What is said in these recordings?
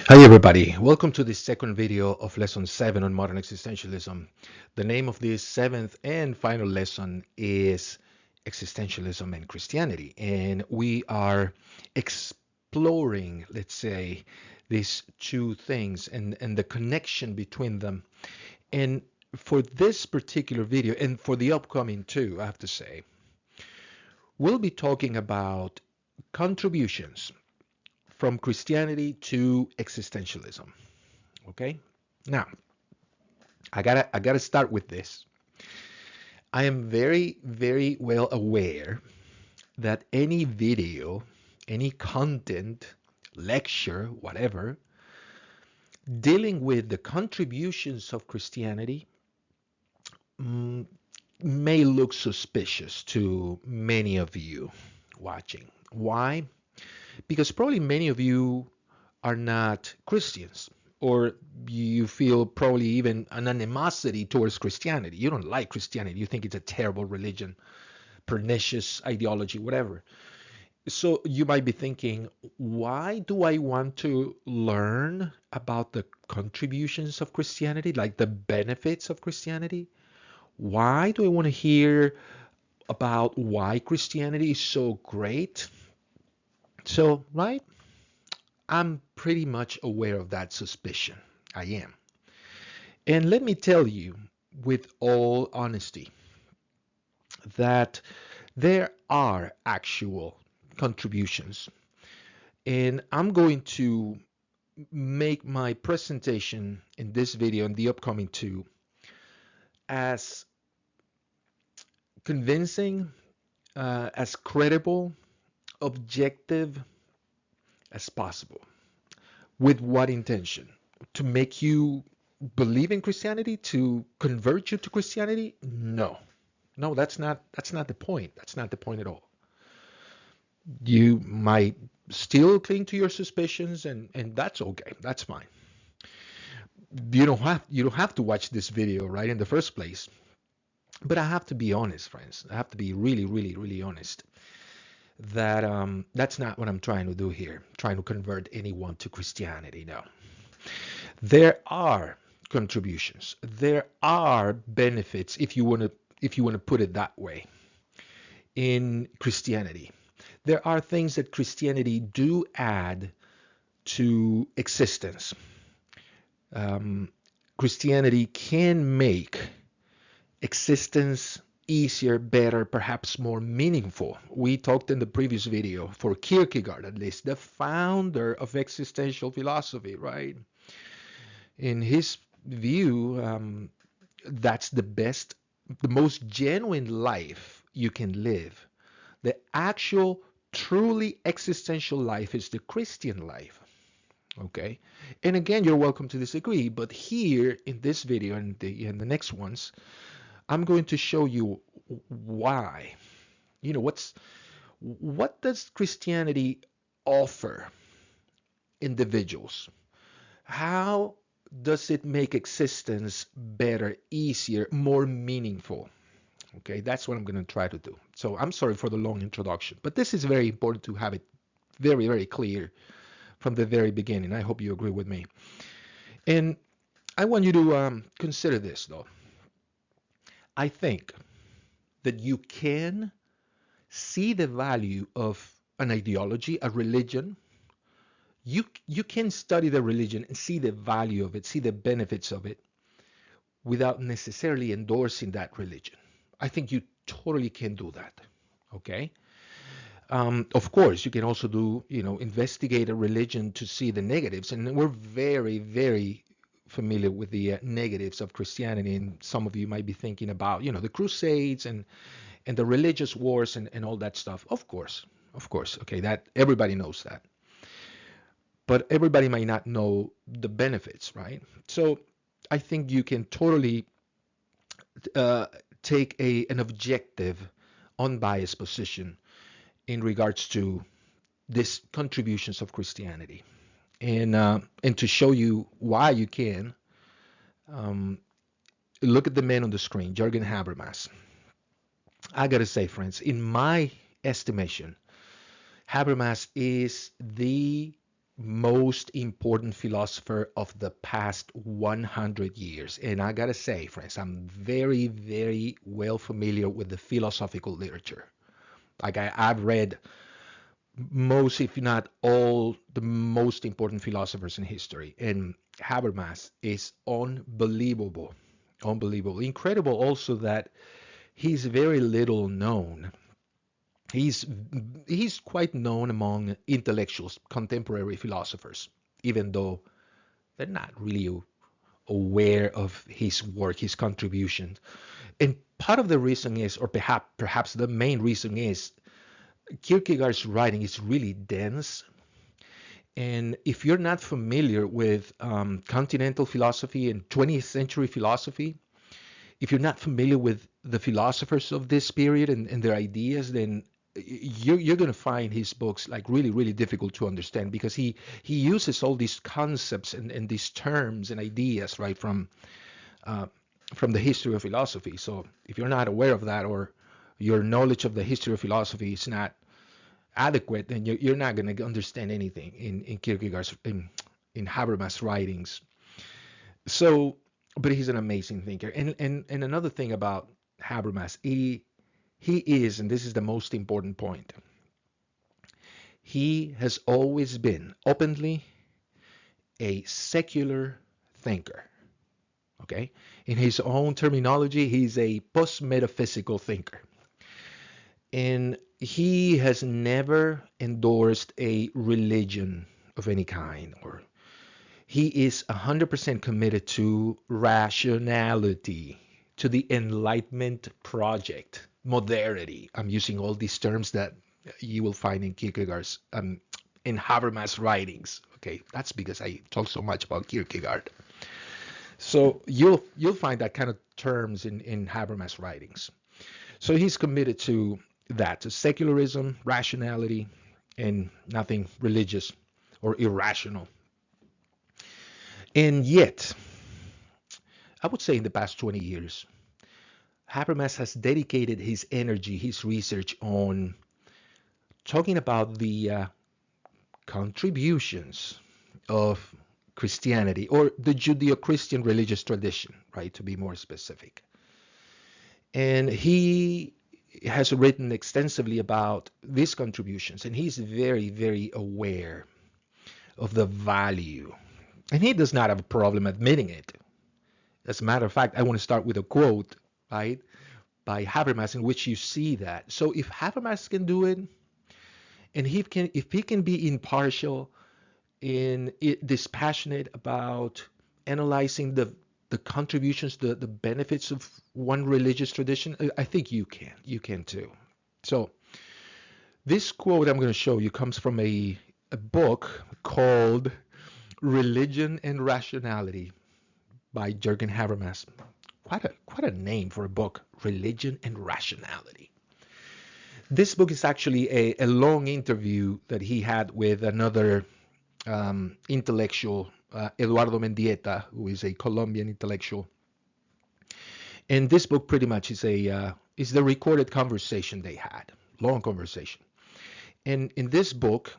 Hi everybody, welcome to this second video of lesson 7 on modern existentialism. The name of this seventh and final lesson is Existentialism and Christianity, and we are exploring, let's say, these two things and the connection between them. And for this particular video, and for the upcoming too, I have to say, we'll be talking about contributions from Christianity to existentialism. Okay? Now, I gotta start with this. I am very, very well aware that any video, any content, lecture, whatever, dealing with the contributions of Christianity mm, may look suspicious to many of you watching. Why? Because probably many of you are not Christians, or you feel probably even an animosity towards Christianity. You don't like Christianity. You think it's a terrible religion, pernicious ideology, whatever. So you might be thinking, why do I want to learn about the contributions of Christianity, like the benefits of Christianity? Why do I want to hear about why Christianity is so great? So, right, I'm pretty much aware of that suspicion. I am. And let me tell you with all honesty that there are actual contributions. And I'm going to make my presentation in this video and the upcoming two as convincing, as credible, objective as possible. With what intention? To make you believe in Christianity, to convert you to Christianity? No. No, that's not the point. That's not the point at all. You might still cling to your suspicions, and that's okay. That's fine. You don't have to watch this video, right, in the first place. But I have to be honest, friends. I have to be really, really, really honest that that's not what I'm trying to do here. Trying to convert anyone to Christianity. No. There are contributions. There are benefits, if you want to put it that way, in Christianity. There are things that Christianity do add to existence. Um, Christianity can make existence easier, better, perhaps more meaningful. We talked in the previous video, for Kierkegaard at least, the founder of existential philosophy, right? In his view, that's the most genuine life you can live. The actual, truly existential life is the Christian life. Okay, and again, you're welcome to disagree, but here in this video and in the next ones, I'm going to show you why. What does Christianity offer individuals? How does it make existence better, easier, more meaningful? Okay, that's what I'm going to try to do. So I'm sorry for the long introduction, but this is very important to have it very, very clear from the very beginning. I hope you agree with me. And I want you to consider this, though. I think that you can see the value of an ideology, a religion. You can study the religion and see the value of it, see the benefits of it, without necessarily endorsing that religion. I think you totally can do that. Okay. Of course, you can also investigate a religion to see the negatives, and we're very, very familiar with the negatives of Christianity. And some of you might be thinking about, the Crusades and the religious wars and all that stuff. Of course, okay, that everybody knows that, but everybody might not know the benefits, right? So I think you can totally uh, take an objective, unbiased position in regards to these contributions of Christianity, and to show you why you can, um, look at the man on the screen, Jürgen Habermas. I gotta say, friends, in my estimation, Habermas is the most important philosopher of the past 100 years. And I gotta say, friends, I'm very, very well familiar with the philosophical literature. Like I've read most, if not all, the most important philosophers in history. And Habermas is unbelievable. Unbelievable. Incredible also that he's very little known. He's he's quite known among intellectuals, contemporary philosophers, even though they're not really aware of his work, his contributions. And part of the reason is, or perhaps the main reason is, Kierkegaard's writing is really dense. And if you're not familiar with continental philosophy and 20th century philosophy, if you're not familiar with the philosophers of this period and their ideas, then you're going to find his books like really, really difficult to understand because he uses all these concepts and these terms and ideas right uh, from the history of philosophy. So if you're not aware of that, or your knowledge of the history of philosophy is not adequate, then you're not going to understand anything in Kierkegaard's in Habermas' writings. So, but he's an amazing thinker. And another thing about Habermas, he is, and this is the most important point, he has always been openly a secular thinker. Okay, in his own terminology, he's a post-metaphysical thinker, and he has never endorsed a religion of any kind, or he is 100% committed to rationality, to the Enlightenment project, modernity. I'm using all these terms that you will find in Kierkegaard's, in Habermas' writings. Okay, that's because I talk so much about Kierkegaard. So you'll find that kind of terms in Habermas' writings. So he's committed to that, to secularism, rationality, and nothing religious or irrational. And yet, I would say in the past 20 years, Habermas has dedicated his energy, his research on talking about the contributions of Christianity, or the Judeo-Christian religious tradition, right, to be more specific. And he has written extensively about these contributions, and he's very, very aware of the value. And he does not have a problem admitting it. As a matter of fact, I want to start with a quote, right, by Habermas in which you see that. So if Habermas can do it, and if he can be impartial in dispassionate about analyzing the contributions, the benefits of one religious tradition, I think you can too. So this quote I'm going to show you comes from a book called Religion and Rationality by Jürgen Habermas. Quite a name for a book, Religion and Rationality. This book is actually a long interview that he had with another intellectual, Eduardo Mendieta, who is a Colombian intellectual. And this book pretty much is the recorded conversation they had, long conversation. And in this book,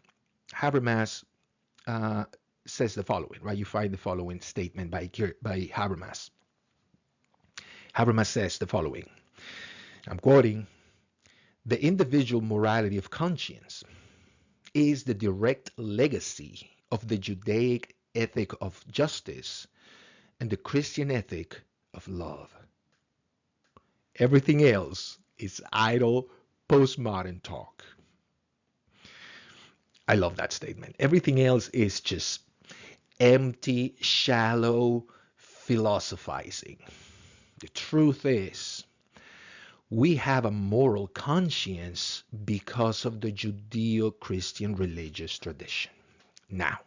Habermas says the following, right? You find the following statement by Habermas. Habermas says the following. I'm quoting: "The individual morality of conscience is the direct legacy of the Judaic ethic of justice and the Christian ethic of love. Everything else is idle postmodern talk." I love that statement. Everything else is just empty, shallow philosophizing. The truth is, we have a moral conscience because of the Judeo-Christian religious tradition. Now,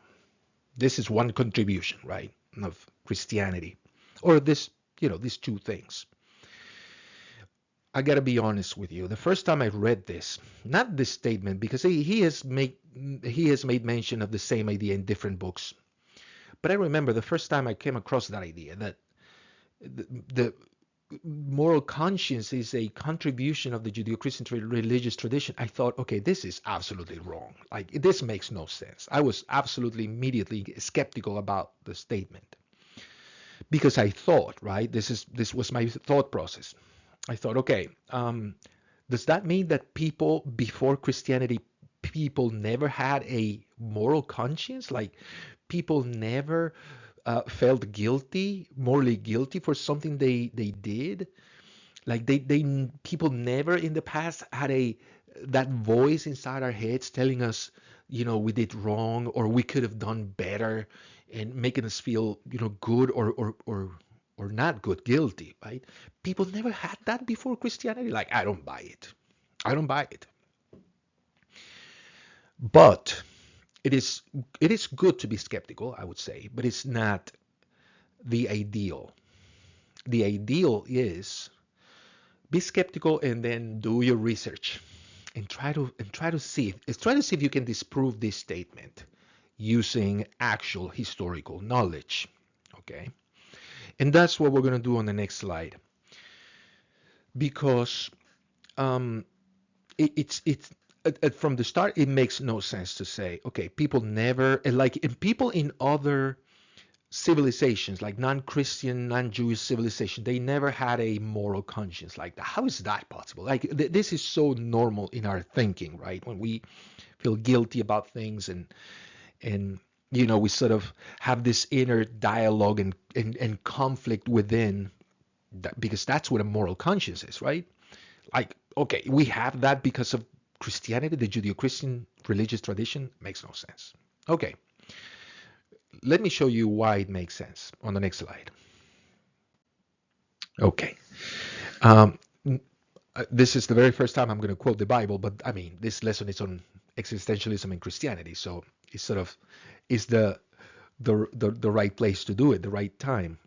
this is one contribution, right, of Christianity, or these two things. I gotta be honest with you. The first time I read this, not this statement, because he has made mention of the same idea in different books, but I remember the first time I came across that idea, that the moral conscience is a contribution of the Judeo-Christian religious tradition, I thought, okay, this is absolutely wrong. Like, this makes no sense. I was absolutely immediately skeptical about the statement because I thought, right, this was my thought process. I thought, okay, does that mean that people before Christianity, people never had a moral conscience? Like, people never felt guilty, morally guilty for something they did? Like, people never in the past had a that voice inside our heads telling us, we did wrong or we could have done better, and making us feel, good or not good, guilty, right? People never had that before Christianity. Like, I don't buy it. I don't buy it. But it is it is good to be skeptical, I would say, but it's not the ideal. The ideal is be skeptical and then do your research and try to see if you can disprove this statement using actual historical knowledge. Okay, and that's what we're going to do on the next slide, because um, it's from the start it makes no sense to say, okay, people never, like, and people in other civilizations, like non-Christian, non-Jewish civilization, they never had a moral conscience like that. How is that possible? Like, this is so normal in our thinking, right? When we feel guilty about things, and we sort of have this inner dialogue and conflict within that, because that's what a moral conscience is, right? Like, okay, we have that because of Christianity, the Judeo-Christian religious tradition. Makes no sense. Okay, let me show you why it makes sense on the next slide. Okay. Um, this is the very first time I'm going to quote the Bible, but I mean, this lesson is on existentialism and Christianity, so it's sort of is the right place to do it, the right time.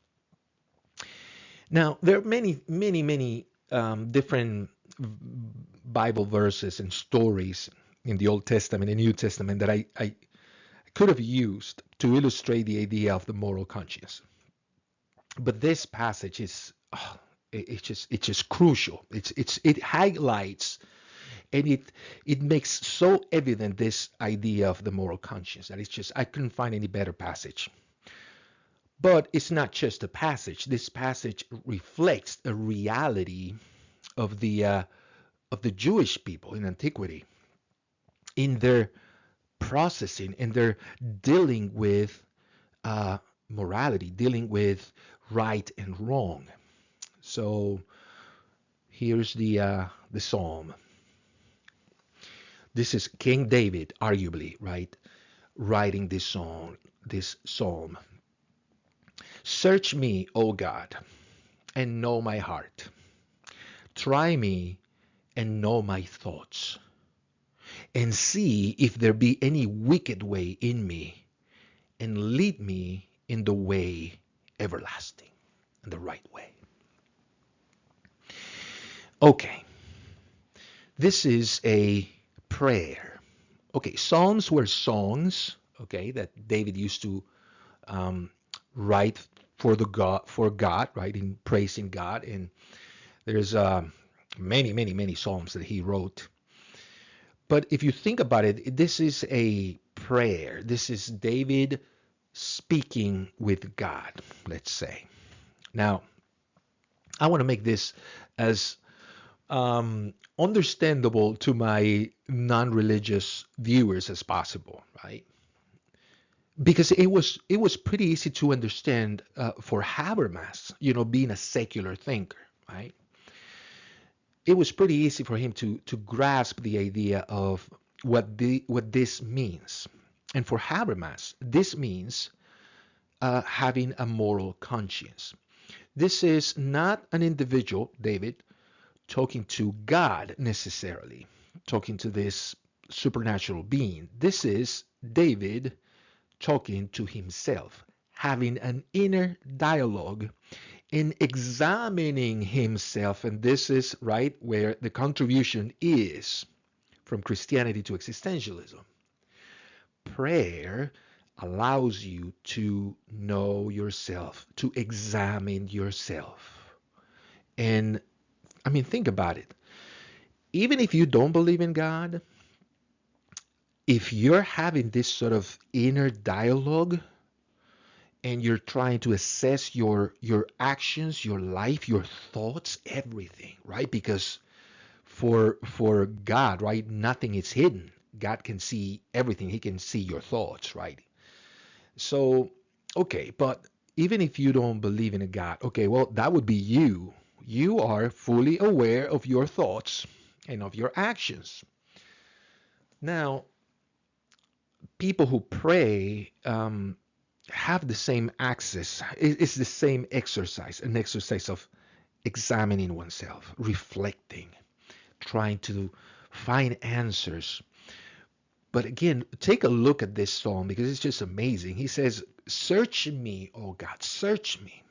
Now, there are many different Bible verses and stories in the Old Testament and New Testament that I could have used to illustrate the idea of the moral conscience. But this passage is, it's just crucial. It highlights, and it makes so evident this idea of the moral conscience that it's just, I couldn't find any better passage. But it's not just a passage. This passage reflects a reality of the Jewish people in antiquity, in their processing, in their dealing with uh, morality, dealing with right and wrong. So here's the psalm. This is King David, arguably, right, writing this psalm. Search me, O God, and know my heart. Try me and know my thoughts, and see if there be any wicked way in me, and lead me in the way everlasting, in the right way. Okay, this is a prayer. Okay, Psalms were songs, okay, that David used to um, write for God, right, in praising God. And there's many Psalms that he wrote. But if you think about it, this is a prayer. This is David speaking with God, let's say. Now, I want to make this as understandable to my non-religious viewers as possible, right? Because it was pretty easy to understand for Habermas, being a secular thinker, right? It was pretty easy for him to grasp the idea of what this means. And for Habermas, this means having a moral conscience. This is not an individual, David, talking to God necessarily, talking to this supernatural being. This is David talking to himself, having an inner dialogue in examining himself. And this is right where the contribution is from Christianity to existentialism. Prayer allows you to know yourself, to examine yourself. And I mean, think about it. Even if you don't believe in God, if you're having this sort of inner dialogue and you're trying to assess your actions, your life, your thoughts, everything, right? Because for God, right, nothing is hidden. God can see everything. He can see your thoughts, right? So, okay, but even if you don't believe in a God, okay, well, that would be you. You are fully aware of your thoughts and of your actions. Now, people who pray have the same access. It's the same exercise, an exercise of examining oneself, reflecting, trying to find answers. But again, take a look at this psalm because it's just amazing. He says, search me, oh God, search me,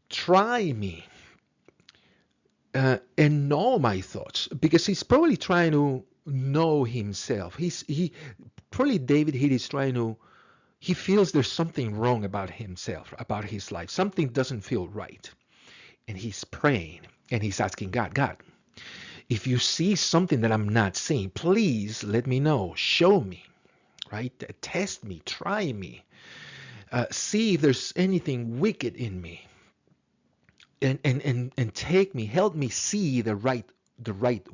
try me, and know my thoughts. Because he's probably trying to know himself. He probably David here is trying to, he feels there's something wrong about himself, about his life. Something doesn't feel right. And he's praying and he's asking God, God, if you see something that I'm not seeing, please let me know. Show me, right? Test me, try me, see if there's anything wicked in me, and take me, help me see the right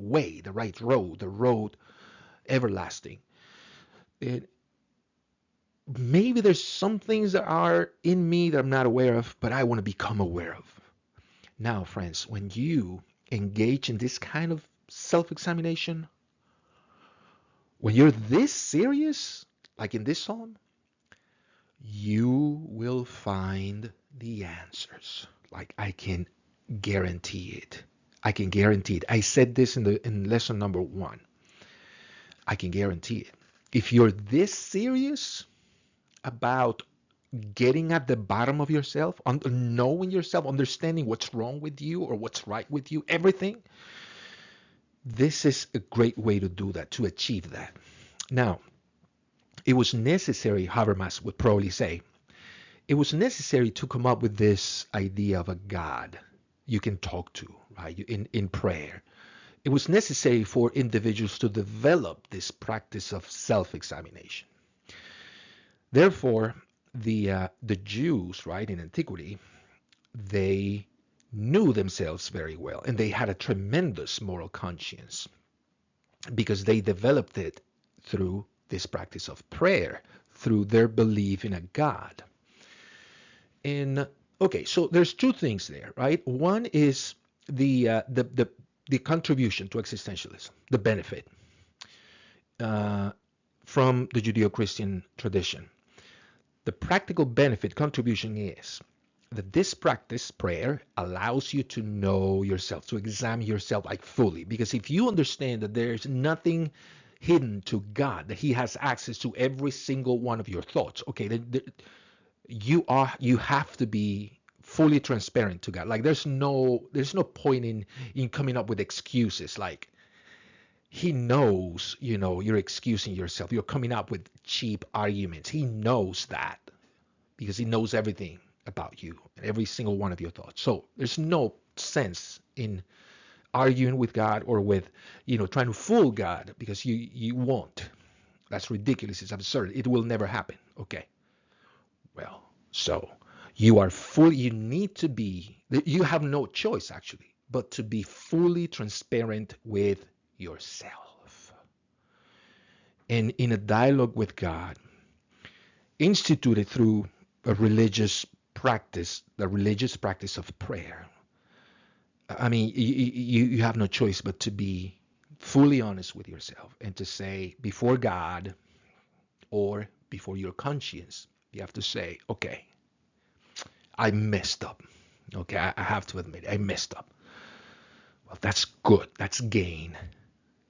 way, the right road, the road everlasting. It, maybe there's some things that are in me that I'm not aware of, but I want to become aware of. Now, friends, when you engage in this kind of self-examination, when you're this serious, like in this psalm, you will find the answers. Like I can guarantee it. I can guarantee it. I said this in lesson number 1. I can guarantee it. If you're this serious about getting at the bottom of yourself, knowing yourself, understanding what's wrong with you or what's right with you, everything, this is a great way to do that, to achieve that. Now, it was necessary, Habermas would probably say, it was necessary to come up with this idea of a God you can talk to, right, in prayer. It was necessary for individuals to develop this practice of self-examination. Therefore, the Jews, right, in antiquity, they knew themselves very well, and they had a tremendous moral conscience because they developed it through this practice of prayer, through their belief in a God. And okay, so there's two things there, right? One is the contribution to existentialism, the benefit from the Judeo-Christian tradition. The practical benefit contribution is that this practice, prayer, allows you to know yourself, to examine yourself like fully. Because if you understand that there's nothing hidden to God, that He has access to every single one of your thoughts, okay, you have to be fully transparent to God. Like there's no point in coming up with excuses. Like He knows, you're excusing yourself. You're coming up with cheap arguments. He knows that because He knows everything about you and every single one of your thoughts. So there's no sense in arguing with God or with, trying to fool God because you won't. That's ridiculous. It's absurd. It will never happen. Okay. Well, so you need to be, you have no choice actually, but to be fully transparent with yourself. And in a dialogue with God, instituted through a religious practice, the religious practice of prayer. I mean, you have no choice but to be fully honest with yourself and to say before God or before your conscience, you have to say, okay, I messed up. Okay, I have to admit, I messed up. Well, that's good. That's gain.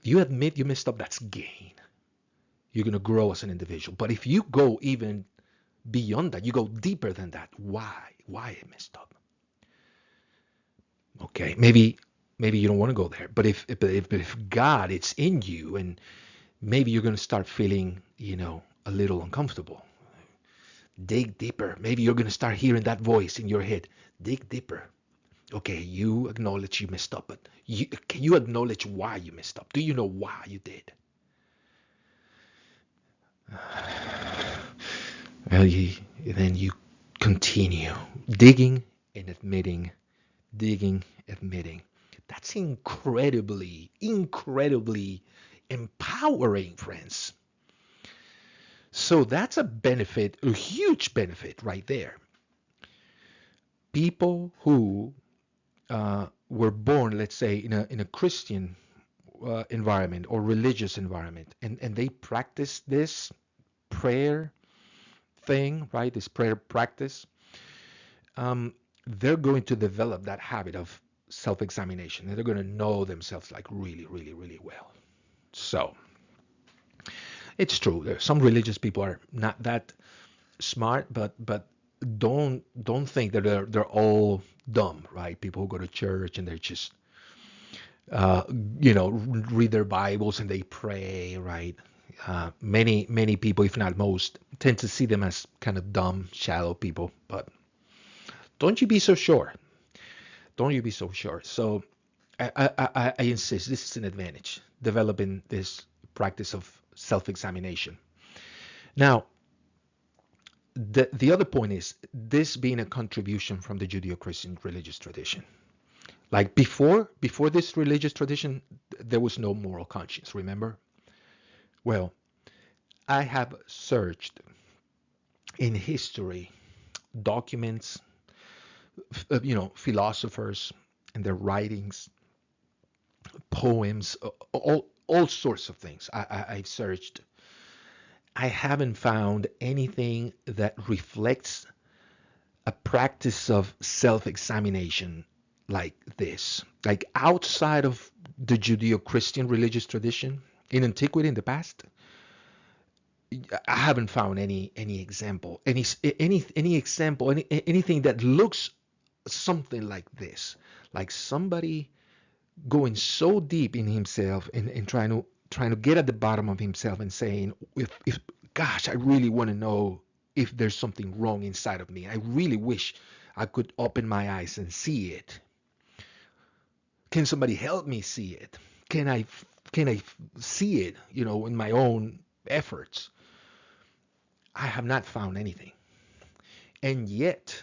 If you admit you messed up, that's gain. You're going to grow as an individual. But if you go even beyond that, you go deeper than that, why I messed up? Okay, maybe you don't want to go there. But if God, it's in you, and maybe you're going to start feeling, a little uncomfortable. Dig deeper. Maybe you're going to start hearing that voice in your head. Dig deeper. Okay, you acknowledge you messed up, but can you acknowledge why you messed up? Do you know why you did? Well, then you continue digging and admitting, digging, admitting. That's incredibly empowering, friends. So that's a benefit, a huge benefit right there. People who were born, let's say, in a Christian environment or religious environment, and they practice this prayer thing, right? This prayer practice, um, they're going to develop that habit of self-examination, and they're going to know themselves like really well. So it's true. Some religious people are not that smart, but don't think that they're all dumb, right? People who go to church and they're just uh, read their Bibles and they pray, right? Many people, if not most, tend to see them as kind of dumb, shallow people. But don't you be so sure. Don't you be so sure. So I insist this is an advantage, developing this practice of self-examination. Now, the other point is this being a contribution from the Judeo-Christian religious tradition. Like before this religious tradition, there was no moral conscience, remember? Well, I have searched in history documents, philosophers and their writings, poems, all sorts of things. I've searched. I haven't found anything that reflects a practice of self-examination like this, like outside of the Judeo-Christian religious tradition in antiquity in the past. I haven't found any example, any example, anything that looks something like this, like somebody going so deep in himself and trying to get at the bottom of himself and saying, if gosh, I really want to know if there's something wrong inside of me. I really wish I could open my eyes and see it. Can somebody help me see it? Can I see it, in my own efforts? I have not found anything. And yet,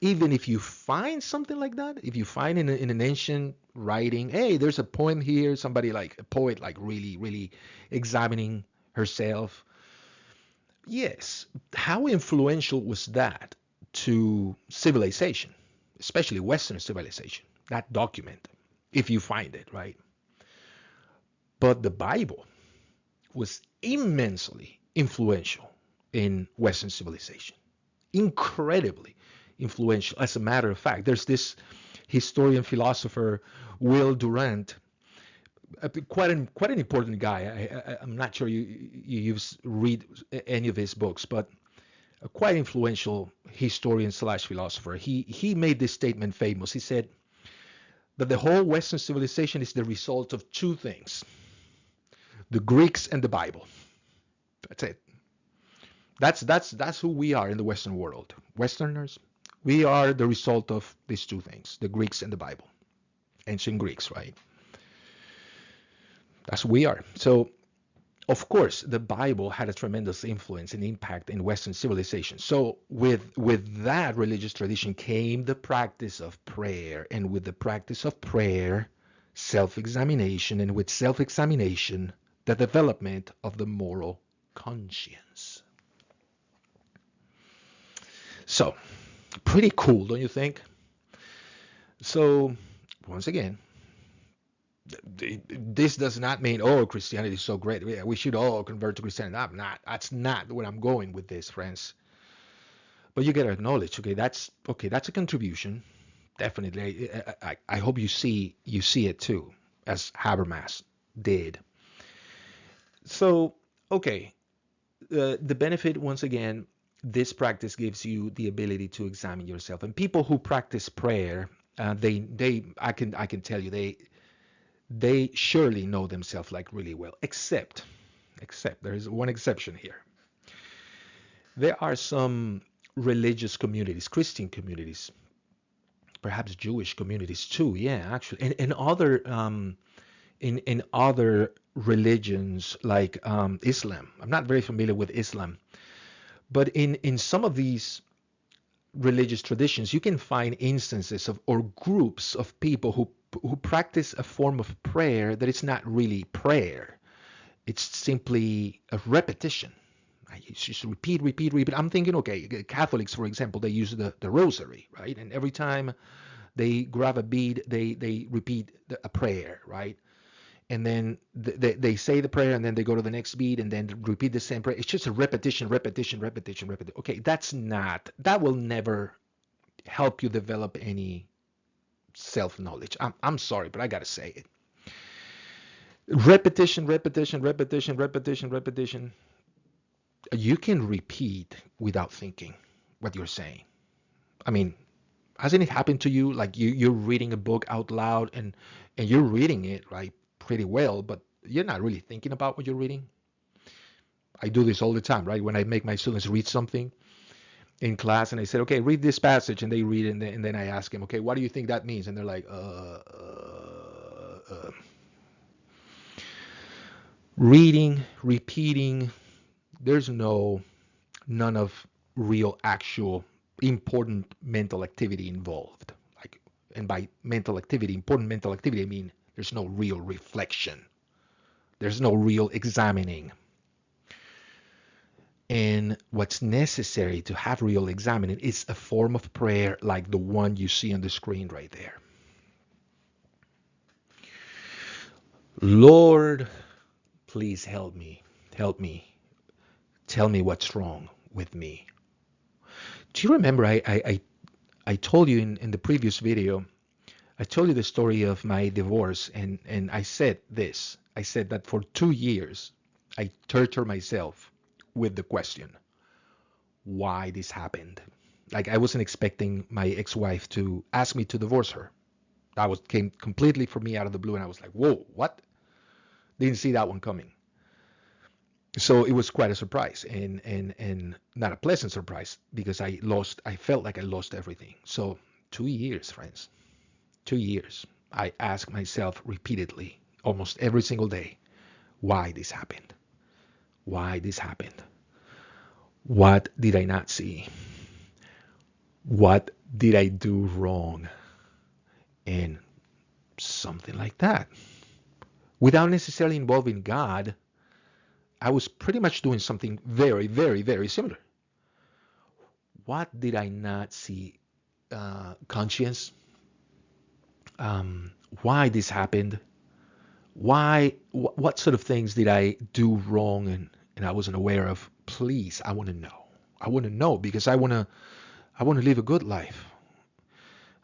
even if you find something like that, if you find in an ancient writing, hey, there's a poem here, somebody like a poet, like really examining herself. Yes, how influential was that to civilization, especially Western civilization, that document, if you find it, right? But the Bible was immensely influential in Western civilization, incredibly influential. As a matter of fact, there's this historian philosopher, Will Durant, quite an important guy. I'm not sure you read any of his books, but a quite influential historian slash philosopher. He made this statement famous. He said that the whole Western civilization is the result of two things: the Greeks and the Bible. That's it. That's who we are in the Western world. Westerners, we are the result of these two things: the Greeks and the Bible. Ancient Greeks, right? That's who we are. So, of course, the Bible had a tremendous influence and impact in Western civilization. So, with that religious tradition came the practice of prayer, and with the practice of prayer, self-examination, and with self-examination, the development of the moral conscience. So, pretty cool, don't you think? So, once again, this does not mean, oh, Christianity is so great. Yeah, we should all convert to Christianity. I'm not. That's not where I'm going with this, friends. But you gotta acknowledge, okay. That's a contribution, definitely. I hope you see it too, as Habermas did. So, okay, the benefit once again, this practice gives you the ability to examine yourself. And people who practice prayer, I can tell you they surely know themselves like really well, except there is one exception here. There are some religious communities, Christian communities, perhaps Jewish communities too. Yeah, actually, and other in other religions like Islam. I'm not very familiar with Islam, but in some of these religious traditions, you can find instances of or groups of people who practice a form of prayer that is not really prayer. It's simply a repetition. It's just repeat, repeat, repeat. I'm thinking, okay, Catholics, for example, they use the rosary, right? And every time they grab a bead, they repeat a prayer, right? And then they say the prayer, and then they go to the next beat, and then repeat the same prayer. It's just a repetition, repetition, repetition, repetition. Okay, that will never help you develop any self-knowledge. I'm sorry, but I gotta say it. Repetition, repetition, repetition, repetition, repetition. You can repeat without thinking what you're saying. I mean, hasn't it happened to you? Like you're reading a book out loud, and you're reading it right pretty well, but you're not really thinking about what you're reading. I do this all the time, right? When I make my students read something in class, and I said, okay, read this passage, and they read it, and then I ask them, okay, what do you think that means? And they're like, reading, repeating. There's none of real, actual, important mental activity involved. Like, and by mental activity, important mental activity, I mean there's no real reflection. There's no real examining. And what's necessary to have real examining is a form of prayer like the one you see on the screen right there. Lord, please help me. Help me. Tell me what's wrong with me. Do you remember I told you in the previous video, I told you the story of my divorce, and I said this. I said that for 2 years, I tortured myself with the question, why this happened. Like I wasn't expecting my ex-wife to ask me to divorce her. Came completely for me out of the blue, and I was like, whoa, what? Didn't see that one coming. So it was quite a surprise, and not a pleasant surprise, because I felt like I lost everything. So 2 years, friends, 2 years. I ask myself repeatedly, almost every single day, why this happened? Why this happened? What did I not see? What did I do wrong? And something like that. Without necessarily involving God, I was pretty much doing something very, very, very similar. What did I not see? Conscience. Why this happened? Why? What sort of things did I do wrong and I wasn't aware of? Please, I want to know. I want to know because I want to live a good life.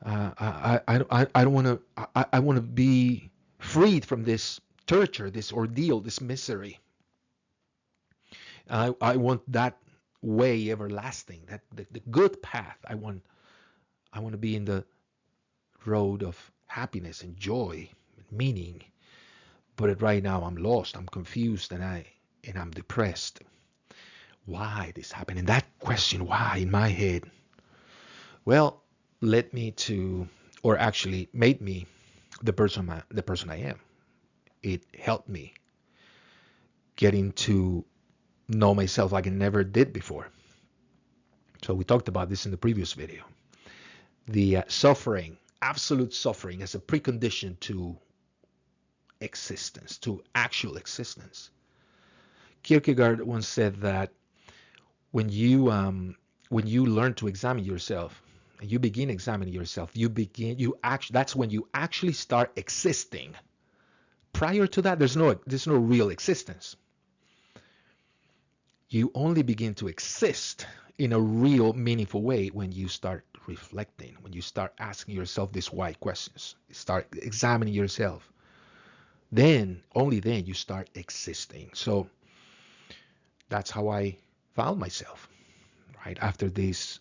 I don't want to. I want to be freed from this torture, this ordeal, this misery. I want that way everlasting, that the good path. I want to be in the road of happiness and joy and meaning. But right now I'm lost, I'm confused, and I'm depressed. Why this happened? And that question, why, in my head, well, led me to, or actually made me the person I am. It helped me getting to know myself like I never did before. So we talked about this in the previous video. The suffering, absolute suffering, as a precondition to existence, to actual existence. Kierkegaard once said that when you learn to examine yourself, and you begin examining yourself, that's when you actually start existing. Prior to that, there's no real existence. You only begin to exist in a real, meaningful way when you start reflecting, when you start asking yourself these why questions, start examining yourself. Then, only then, you start existing. So that's how I found myself, right? After this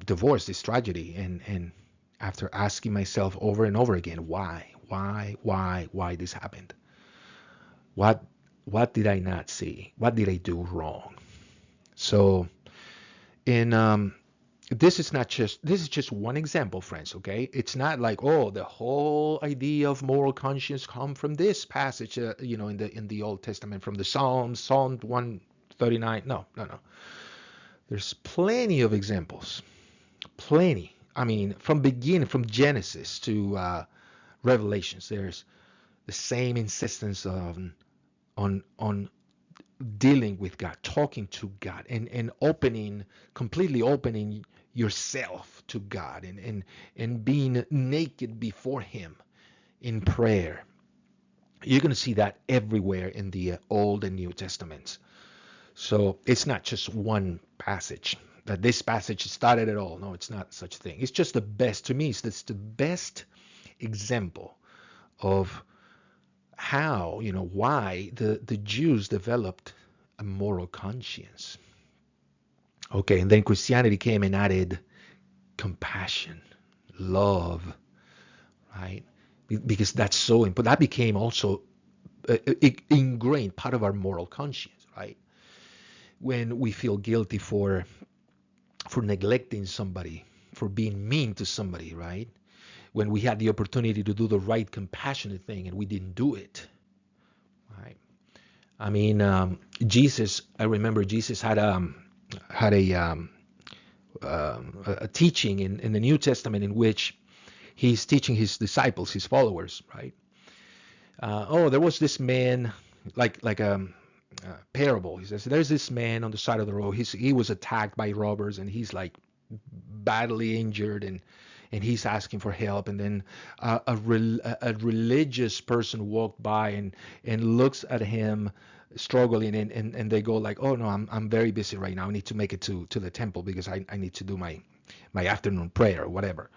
divorce, this tragedy, and after asking myself over and over again, why this happened? What what did I not see? What did I do wrong? So in this is just one example, friends, okay? It's not like, oh, the whole idea of moral conscience come from this passage, in the Old Testament, from the Psalms, Psalm 139. No, no, no. There's plenty of examples. Plenty. I mean, from beginning, from Genesis to Revelations, there's the same insistence on dealing with God, talking to God, and completely opening yourself to God, and being naked before Him in prayer. You're going to see that everywhere in the Old and New Testaments. So it's not just one passage that this passage started at all. No, it's not such a thing. It's just the best, to me, it's the best example of how, why the Jews developed a moral conscience. Okay, and then Christianity came and added compassion, love, right? Because that's so important. That became also ingrained part of our moral conscience, right? When we feel guilty for neglecting somebody, for being mean to somebody, right? When we had the opportunity to do the right compassionate thing and we didn't do it, right? I mean, Jesus. I remember Jesus had a teaching in the New Testament in which he's teaching his disciples, his followers, right? There was this man, like a parable. He says there's this man on the side of the road. He was attacked by robbers and he's like badly injured, and he's asking for help. And then a religious person walked by and looks at him struggling, and they go like, oh no, I'm very busy right now. I need to make it to the temple because I need to do my afternoon prayer or whatever.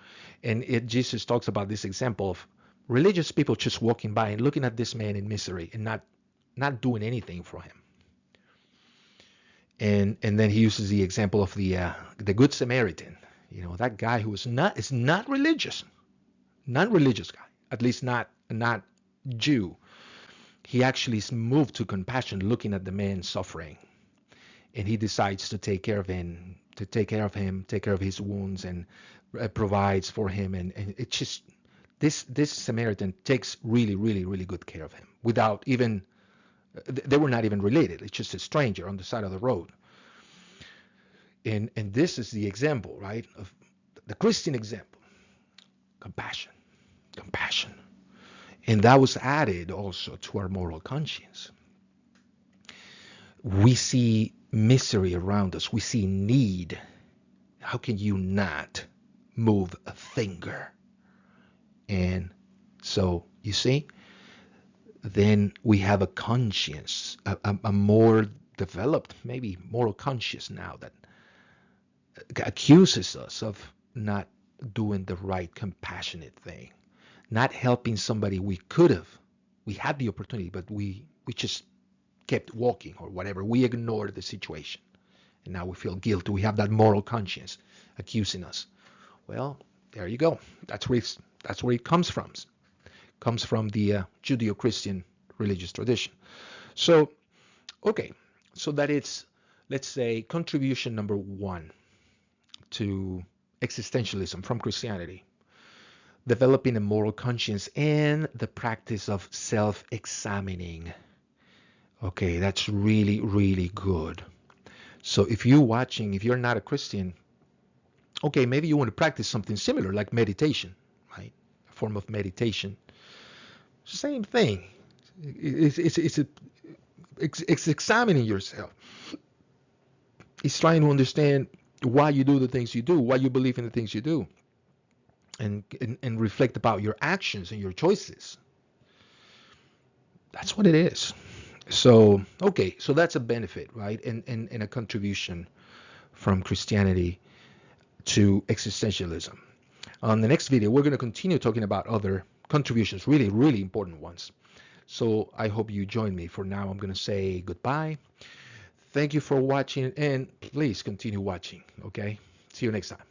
And Jesus talks about this example of religious people just walking by and looking at this man in misery and not doing anything for him. And then he uses the example of the Good Samaritan, that guy who is not religious, not religious guy, at least not Jew. He actually is moved to compassion looking at the man suffering, and he decides to take care of him, take care of his wounds, and provides for him. And it's just this Samaritan takes really, really, really good care of him without even, they were not even related. It's just a stranger on the side of the road. And this is the example, right, of the Christian example. Compassion. And that was added also to our moral conscience. We see misery around us. We see need. How can you not move a finger? And so, you see, then we have a conscience, a more developed, maybe moral conscience now, that accuses us of not doing the right compassionate thing, not helping somebody we had the opportunity, but we just kept walking or whatever. We ignored the situation, and now we feel guilty. We have that moral conscience accusing us. Well, there you go. That's where it comes from. Comes from the Judeo-Christian religious tradition. So, okay, so that it's, let's say, contribution number one to existentialism from Christianity: developing a moral conscience and the practice of self-examining. Okay, that's really, really good. So if you're not a Christian, okay, maybe you want to practice something similar like meditation, right? A form of meditation. Same thing. It's examining yourself. It's trying to understand why you do the things you do, why you believe in the things you do, and reflect about your actions and your choices. That's what it is. So, okay, so that's a benefit, right? And a contribution from Christianity to existentialism. On the next video, we're going to continue talking about other contributions, really, really important ones. So I hope you join me. For now, I'm going to say goodbye. Thank you for watching, and please continue watching, okay? See you next time.